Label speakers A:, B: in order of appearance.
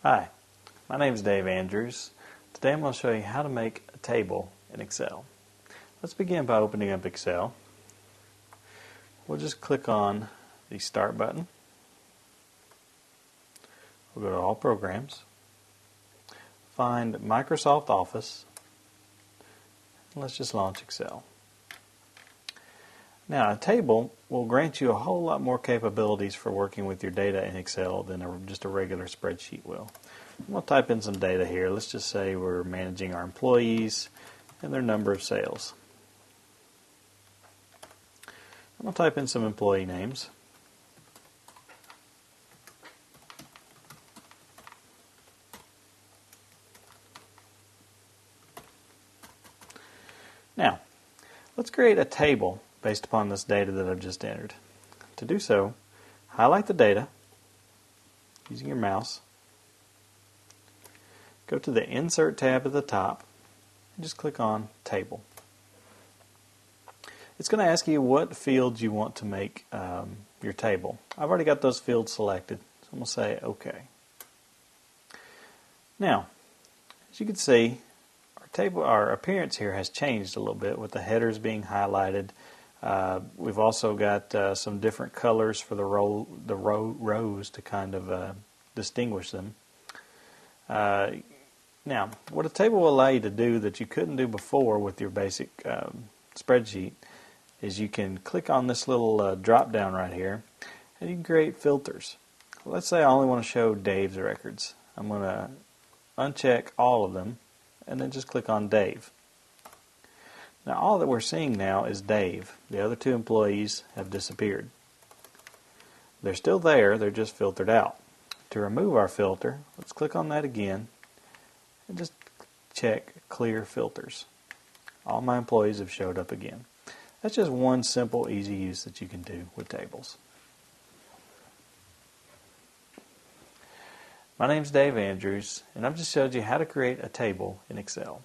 A: Hi, my name is Dave Andrews. Today I'm going to show you how to make a table in Excel. Let's begin by opening up Excel. We'll just click on the Start button. We'll go to All Programs, find Microsoft Office, and let's just launch Excel. Now, a table will grant you a whole lot more capabilities for working with your data in Excel than just a regular spreadsheet will. I'm going to type in some data here. Let's just say we're managing our employees and their number of sales. I'm going to type in some employee names. Now, let's create a table based upon this data that I've just entered. To do so, highlight the data using your mouse. Go to the Insert tab at the top and just click on Table. It's going to ask you what fields you want to make your table. I've already got those fields selected, so I'm going to say OK. Now, as you can see, our appearance here has changed a little bit with the headers being highlighted. We've also got some different colors for the rows to kind of distinguish them. Now, what a table will allow you to do that you couldn't do before with your basic spreadsheet is you can click on this little drop down right here and you can create filters. Let's say I only want to show Dave's records. I'm going to uncheck all of them and then just click on Dave. Now all that we're seeing now is Dave. The other two employees have disappeared. They're still there, they're just filtered out. To remove our filter, let's click on that again and just check Clear Filters. All my employees have showed up again. That's just one simple, easy use that you can do with tables. My name's Dave Andrews, and I've just showed you how to create a table in Excel.